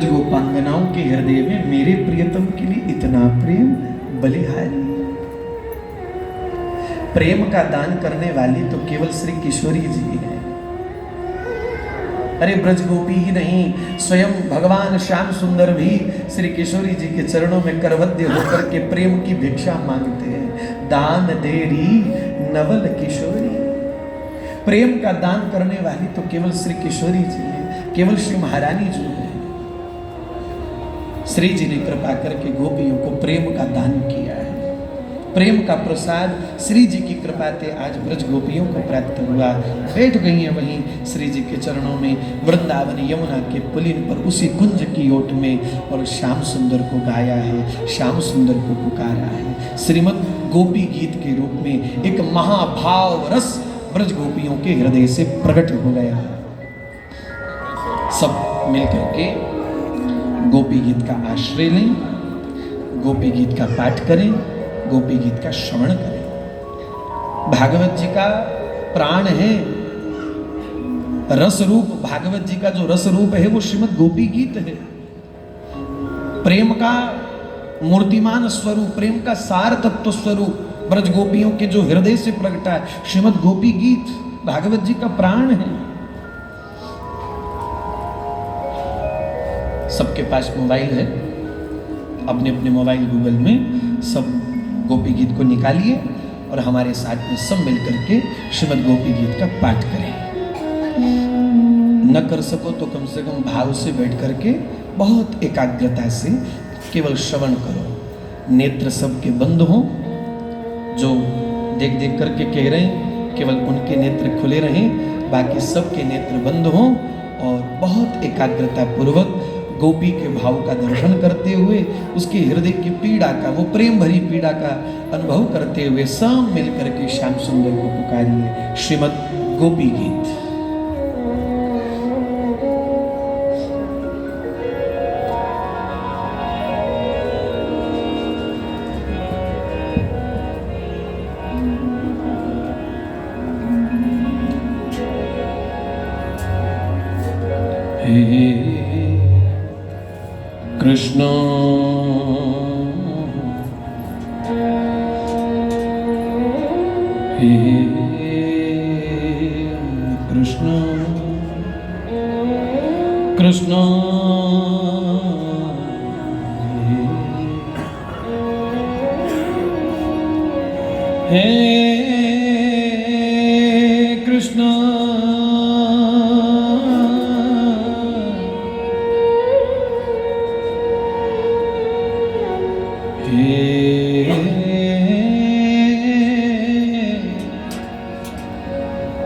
गोपांगनाओं के हृदय में मेरे प्रियतम के लिए इतना प्रेम बलिहारी। प्रेम का दान करने वाली तो केवल श्री किशोरी जी है। अरे ब्रज गोपी ही नहीं, स्वयं भगवान श्याम सुंदर भी श्री किशोरी जी के चरणों में करवद्य होकर के प्रेम की भिक्षा मांगते हैं। दान देरी नवल किशोरी। प्रेम का दान करने वाली तो केवल श्री किशोरी जी है, केवल श्री महारानी जी है। श्री जी ने कृपा करके गोपियों को प्रेम का दान किया है। प्रेम का प्रसाद श्री जी की कृपा से आज ब्रज गोपियों को प्राप्त हुआ। बैठ गई हैं वहीं श्री जी के चरणों में, वृंदावन यमुना के पुलिन पर उसी कुंज की ओट में, और श्याम सुंदर को गाया है, श्याम सुंदर को पुकारा है। श्रीमद गोपी गीत के रूप में एक महाभाव रस ब्रज गोपियों के हृदय से प्रकट हो गया। सब मिलकर के गोपी गीत का आश्रय लें, गोपी गीत का पाठ करें, गोपी गीत का श्रवण करें। भागवत जी का प्राण है, रस रूप भागवत जी का जो रस रूप है वो श्रीमद गोपी गीत है। प्रेम का मूर्तिमान स्वरूप, प्रेम का सार तत्व स्वरूप ब्रज गोपियों के जो हृदय से प्रगटा है श्रीमद गोपी गीत भागवत जी का प्राण है। सबके पास मोबाइल है, अपने अपने मोबाइल गूगल में सब गोपी गीत को निकालिए और हमारे साथ में सब मिलकर के श्रीमद गोपी गीत का पाठ करें। न कर सको तो कम से कम भाव से बैठ करके बहुत एकाग्रता से केवल श्रवण करो। नेत्र सबके बंद हों, जो देख देख करके कह रहे हैं केवल उनके नेत्र खुले रहें, बाकी सबके नेत्र बंद हों, और बहुत एकाग्रता पूर्वक गोपी के भाव का दर्शन करते हुए उसके हृदय की पीड़ा का, वो प्रेम भरी पीड़ा का अनुभव करते हुए सब मिलकर के श्याम सुंदर को पुकारिए। श्रीमद गोपी गीत। कृष्ण हे कृष्ण कृष्ण हे कृष्ण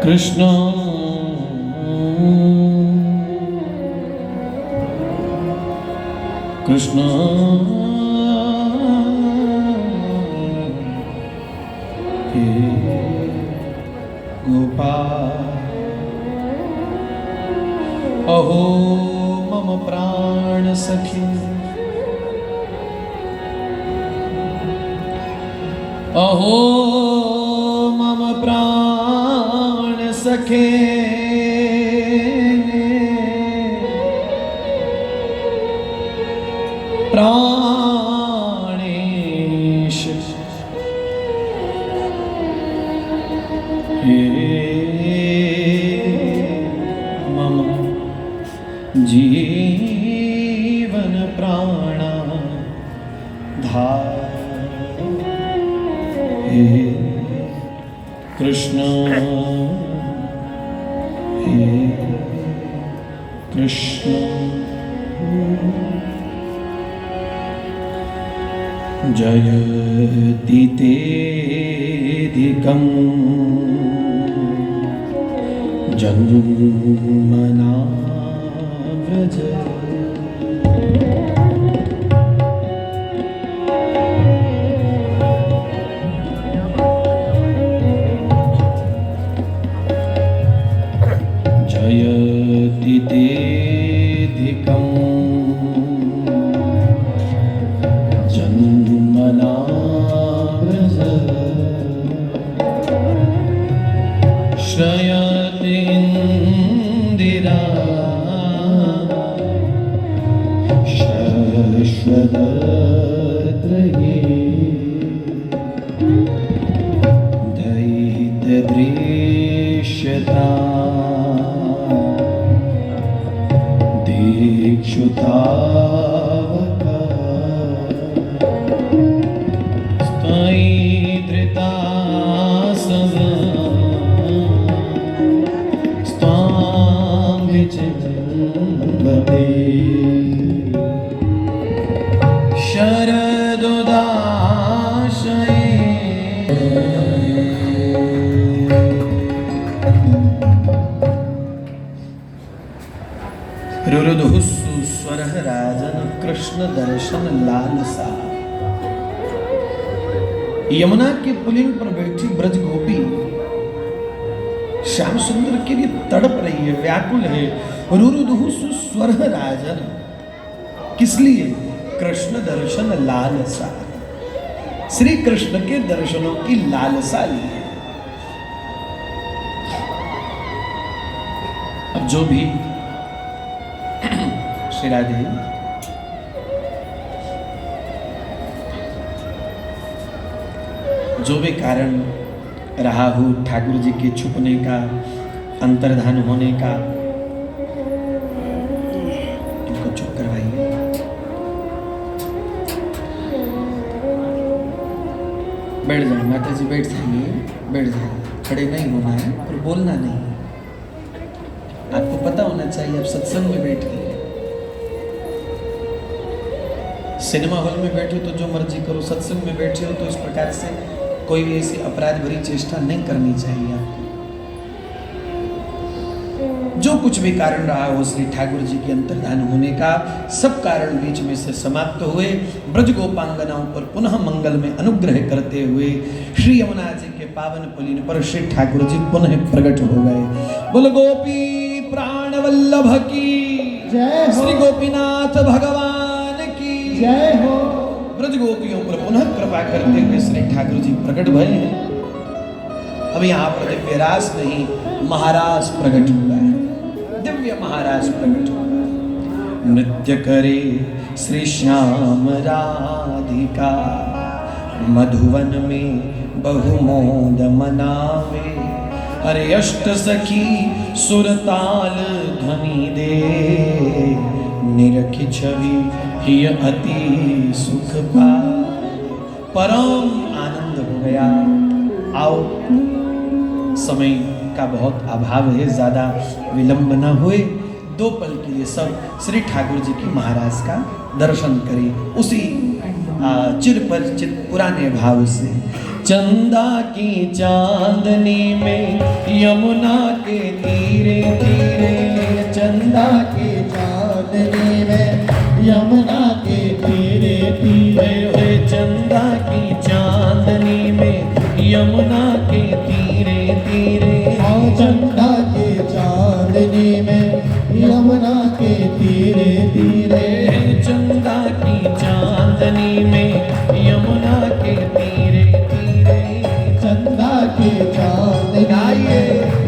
कृष्ण कृष्ण हे गोपाल अहो मम प्राण सखी, अहो मम प्राण सखे, प्राणेश हे मम जीवन प्राणा धार। हे कृष्ण हे कृष्ण जयति तेऽधिकं जन्मना व्रज। जयति तेऽधिकं जन्मना व्रज। श्रयति इंदिरा पार्श्वदत्रये दयितदृश्यता दीक्षुतावका स्तयित्रिता सदा स्वां विचिन्वते शरदोदाशये रुरुदुहुस्सु स्वरः राजन कृष्ण दर्शन लालसा। यमुना के पुलिन पर बैठी ब्रज गोपी श्याम सुंदर के लिए तड़प रही है, व्याकुल है। रुरुदुहुस्सु स्वरः राजन, किस लिए? कृष्ण दर्शन लालसा, श्री कृष्ण के दर्शनों की लालसा लिए। अब जो भी श्री राधे जो भी कारण रहा हो ठाकुर जी के छुपने का, अंतर्धान होने का, इनको चुप करवाइए। बैठ जाए माता जी, बैठ जाइए, बैठ जाइए। खड़े नहीं होना है और बोलना नहीं है। आपको पता होना चाहिए आप सत्संग में बैठ गए। सिनेमा हॉल में बैठे हो तो जो मर्जी करो, सत्संग में बैठे हो तो इस प्रकार से कोई भी ऐसी अपराध भरी चेष्टा नहीं करनी चाहिए आपको। जो कुछ भी कारण रहा हो श्री ठाकुर जी के अंतर्धान होने का, सब कारण बीच में से समाप्त हुए। ब्रज गोपांगनाओं पर पुनः मंगल में अनुग्रह करते हुए श्री यमुना जी के पावन पुलिन पर श्री ठाकुर जी पुनः प्रकट हो गए। बोल गोपी प्राण वल्लभ की जय, श्री गोपीनाथ भगवान की जय हो। ब्रज गोपियों पर पुनः कृपा करते हुए श्री ठाकुर जी प्रकट भये हैं। अब यहाँ पर दिव्य रास नहीं, महाराज प्रकट हुआ है, दिव्य महाराज प्रकट हुआ। नृत्य करे श्री श्याम राधिका, मधुवन में बहुमोद मनावे। अरे अष्ट सखी सुरताल ध्वनि दे, निरखी छवि ही अति सुख पा। परम आनंद हो गया। आओ, समय का बहुत अभाव है, ज्यादा विलंब न हुए। दो पल के लिए सब श्री ठाकुर जी की महाराज का दर्शन करें उसी चिर परिचित पुराने भाव से। चंदा की चांदनी में यमुना के तीरे तीरे, चंदा की चांदनी में यमुना के तीरे तीरे, चंदा की चांदनी में यमुना के तीरे तीरे, चंदा की चांदनी में यमुना के तीरे तीरे, चंदा की चांदनी में यमुना के तीरे तीरे, चंदा की चांदनी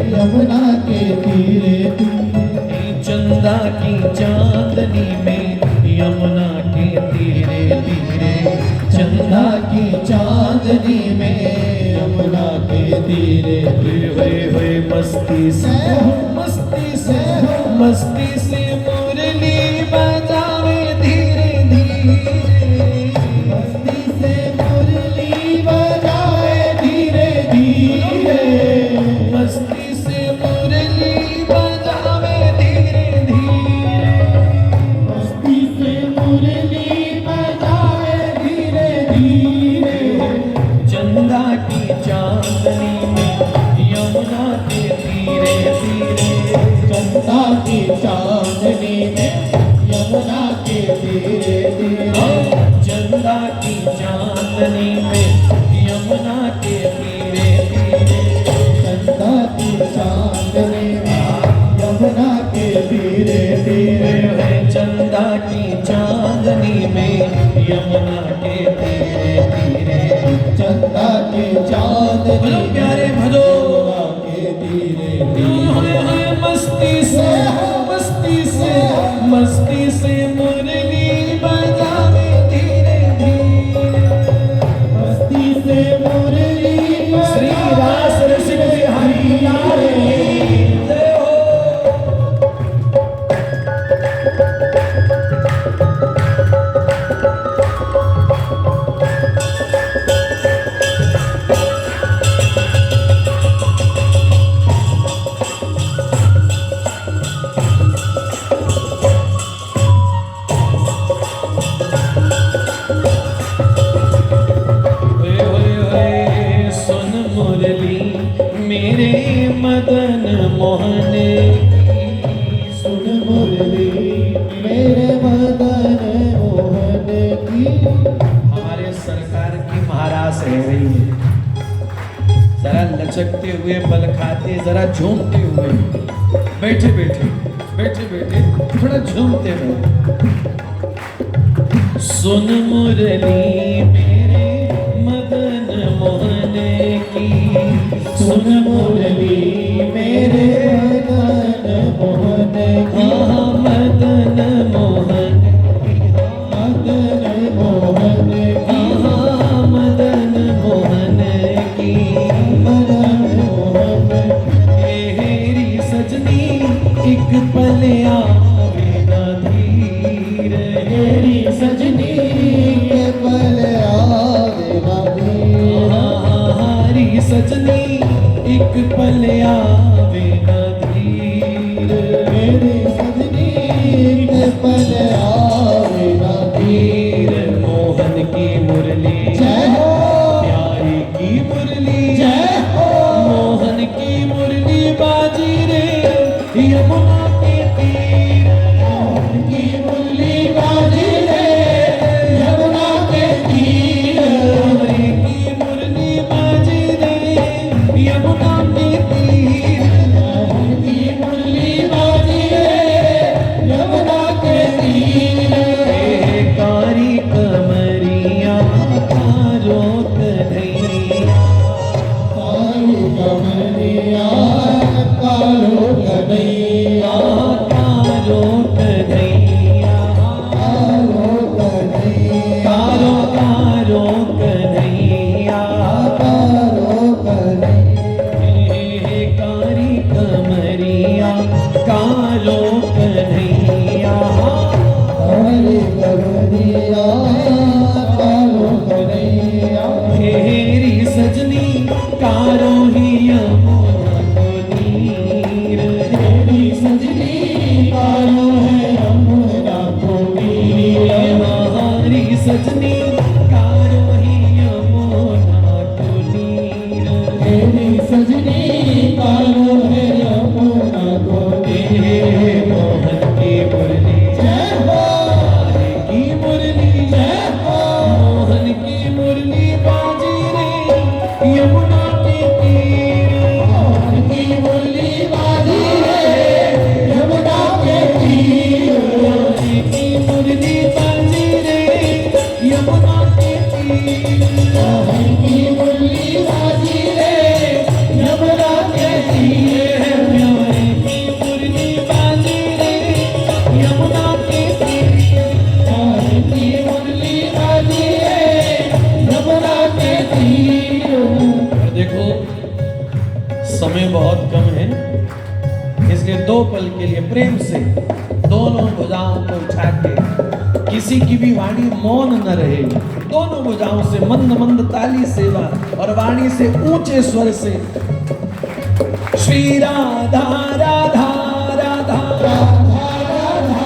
यमुना के तीरे तीरे, चंदा की चांदनी में यमुना के तीरे तीरे, चंदा की चांदनी में यमुना के तीरे तीरे। हुए मस्ती से मस्ती से मुरली बजावे धीरे धीरे, मस्ती से मुरली बजावे धीरे धीरे, मस्ती से मुरली बजावे धीरे धीरे, मस्ती से मुरली बजावे धीरे धीरे। चंदा की चांदनी में यमुना के तीरे तीरे, चंदा की चांदनी में यमुना के तीरे तीरे, चंदा की चांदनी में यमुना के तीरे तीरे, चंदा की चांदनी में यमुना के तीरे तीरे, चंदा की चांदनी में यमुना के तीरे तीरे, चंदा की चांदनी प्यारे भजो के तीरे तीरे। मस्ती से मुरली बजा मोहन की सुन मुरली मेरे मदन मोहन की। हमारे सरकार की महाराज है रही है, जरा लचकते हुए बल खाते, जरा झूमते हुए, बैठे बैठे बैठे बैठे थोड़ा झूमते हुए। सुन मुरली मेरे मदन मोहन की, सुन मुरली मेरे मदन मोहन की। मदन मोहन मदन मोहन की, मदन मोहन की, मदन मोहन। हेरी सजनी एक पल आवे ना धीर, हेरी सजनी एक पल आवे ना धीर। हारी सजनी एक पल आवे ना धीर, हेरी सजनी एक पल आवे ना धीर। मोहन की मुरली जय हो, प्यारी की मुरली जय हो। मोहन की मुरली बाजी रे यमुना के तीर, मोहन की मुरली बाजी रे यमुना के तीर। हरे की मुरली बाजी रे यमुना के तीर, मोहन की मुरली बाजी रे यमुना के तीर। कारी कमरिया कारो कन्हैया, कारी कमरिया कारो कन्हैया, कारो कन्हैया, कारो कन्हैया, कारो कारो कन्हैया, कारो कन्हैया। कारी कमरिया कारो कन्हैया, कारी कमरिया कारो कन्हैया। हेरी सजनी कारो ही यमुना को नीर, हेरी सजनी कारो है यमुना को नीर। हारी सजनी कारो ही यमुना को नीर, हेरी सजनी कारो है यमुना को नीर। मोहन की मुरली जय हो, हरे की मुरली जय हो। मोहन की मुरली बाजी रे यमुना के तीर, मोहन की मुरली बाजी रे यमुना के तीर। हरे की मुरली बाजी रे यमुना के तीर, मोहन की मुरली बाजी रे यमुना के तीर। हरे की मुरली बाजी रे यमुना के तीर, हरे की मुरली बाजी रे यमुना के तीर। और देखो समय बहुत कम है, इसलिए दो पल के लिए प्रेम से दोनों भुजाओं को उठा के, किसी की भी वाणी मौन न रहे, दोनों भुजाओं से मंद मंद ताली सेवा और वाणी से ऊंचे स्वर से श्री राधा राधा राधा राधा राधा राधा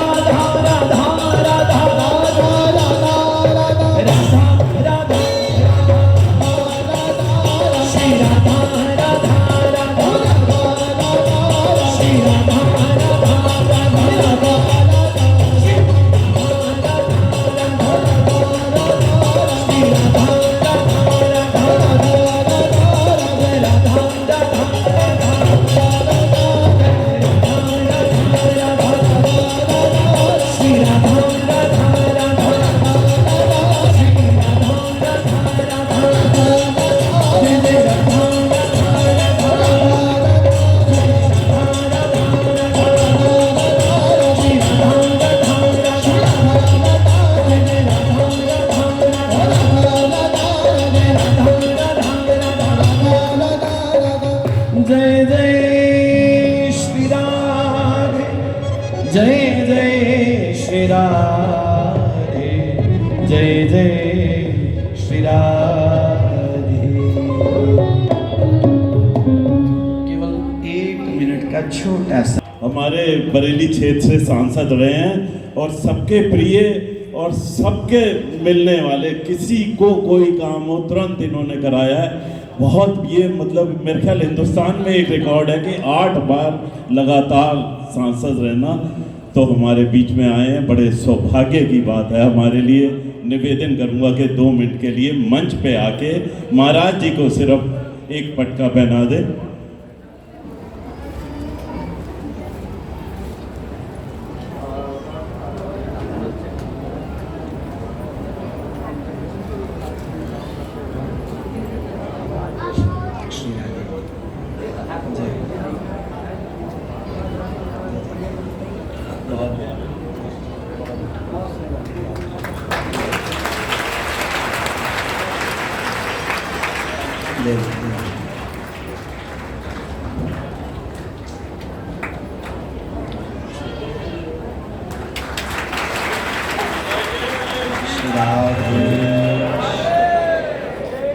राधा जय जय श्री राधे, जय जय श्री राधे। केवल 1 मिनट का छोटा सा। हमारे बरेली क्षेत्र से सांसद रहे हैं और सबके प्रिय और सबके मिलने वाले, किसी को कोई काम हो तुरंत इन्होंने कराया है। बहुत ये मतलब मेरे ख्याल हिंदुस्तान में एक रिकॉर्ड है कि 8 बार लगातार सांसद रहना, तो हमारे बीच में आए हैं, बड़े सौभाग्य की बात है हमारे लिए। निवेदन करूंगा कि 2 मिनट के लिए मंच पे आके महाराज जी को सिर्फ एक पटका पहना दे।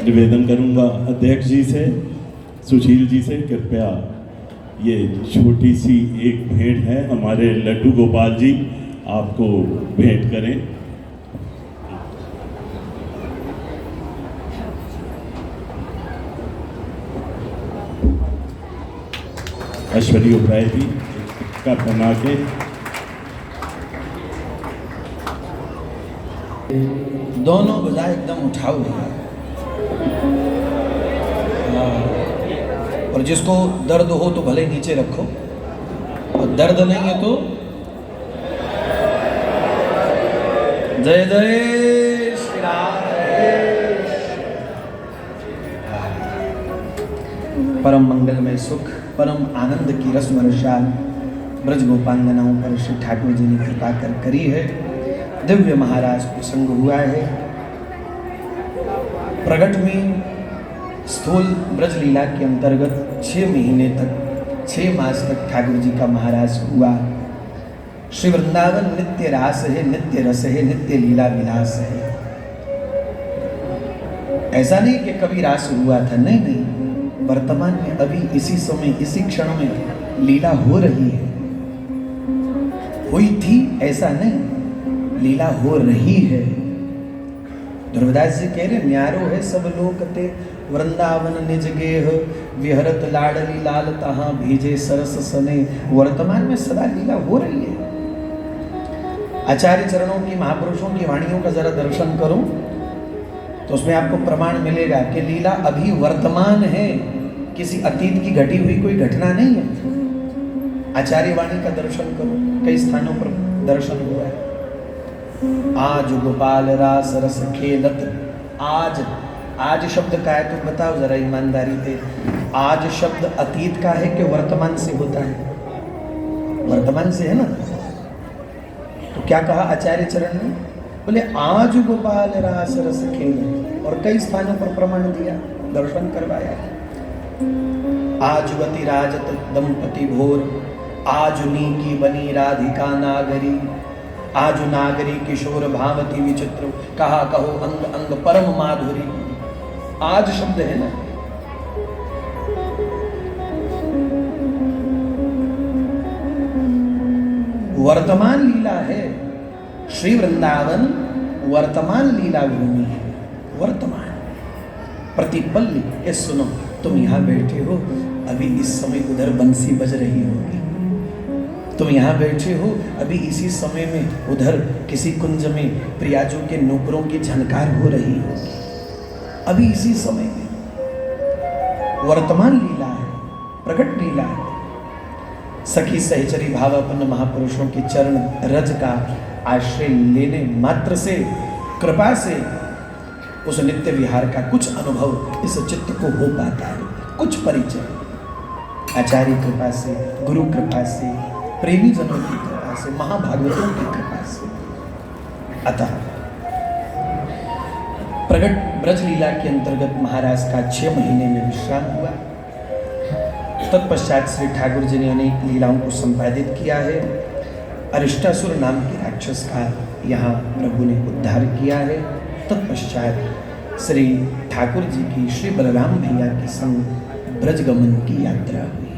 निवेदन करूंगा अध्यक्ष जी से, सुशील जी से, कृपया ये छोटी सी एक भेंट है, हमारे लड्डू गोपाल जी आपको भेंट करें। ऐश्वर्य उबराय जी का बना के दोनों भुजा एकदम उठाओ भैया। और जिसको दर्द हो तो भले नीचे रखो, और दर्द नहीं है तो जय जय श्री राधे। परम मंगलमय सुख, परम आनंद की रस वर्षा ब्रज गोपांगनाओं पर श्री ठाकुर जी ने कृपा करी है। दिव्य महाराज प्रसंग हुआ है। प्रगट में स्थूल ब्रज लीला के अंतर्गत 6 महीने तक, 6 मास तक ठाकुर जी का महाराज हुआ। श्री वृंदावन नित्य रास है, नित्य रस है, नित्य लीला विलास है। ऐसा नहीं कि कभी रास हुआ था, नहीं नहीं, वर्तमान में अभी इसी समय इसी क्षण में लीला हो रही है। हुई थी ऐसा नहीं, लीला हो रही है। ध्रुवदास जी कह रहे न्यारो है सब लोक ते, वृंदावन निज गेह, विहरत लाडली लाल तहां भीजे सरस सने। वर्तमान में सदा लीला हो रही है। आचार्य चरणों की, महापुरुषों की वाणियों का जरा दर्शन करो तो उसमें आपको प्रमाण मिलेगा कि लीला अभी वर्तमान है, किसी अतीत की घटी हुई कोई घटना नहीं है। आचार्य वाणी का दर्शन करो, कई स्थानों पर दर्शन हुआ है। आज गोपाल रास रस खेलत, आज शब्द का है तो बताओ जरा ईमानदारी से, आज शब्द अतीत का है कि वर्तमान से होता है? वर्तमान से है ना। तो क्या कहा आचार्य चरण ने? बोले आज गोपाल रास रस खेलत, और कई स्थानों पर प्रमाण दिया, दर्शन करवाया। आज वती राजत दंपति भोर, आज नी बनी राधिका नागरी, आज नागरी किशोर भावती विचित्र, कहा कहो अंग अंग परम माधुरी। आज शब्द है ना। वर्तमान लीला है। श्री वृंदावन वर्तमान लीला भूमि है। वर्तमान प्रतिपल ये सुनो, तुम यहां बैठे हो, अभी इस समय उधर बंसी बज रही होगी। तुम यहाँ बैठे हो, अभी इसी समय में उधर किसी कुंज में प्रियाजों के नूपुरों की झनकार हो रही होगी। अभी इसी समय में वर्तमान लीला है, प्रकट लीला है। सखी सहचरी भावापन्न महापुरुषों के चरण रज का आश्रय लेने मात्र से, कृपा से उस नित्य विहार का कुछ अनुभव इस चित्त को हो पाता है। कुछ परिचय आचार्य कृपा से, गुरु कृपा से, प्रेमी जनों की कृपा से, महाभागवतों की कृपा से। अतः प्रगट ब्रज लीला के अंतर्गत महाराज का 6 महीने में विश्राम हुआ। तत्पश्चात श्री ठाकुर जी ने अनेक लीलाओं को संपादित किया है। अरिष्टासुर नाम के राक्षस का यहाँ प्रभु ने उद्धार किया है। तत्पश्चात श्री ठाकुर जी की श्री बलराम भैया के संग ब्रजगमन की यात्रा हुई।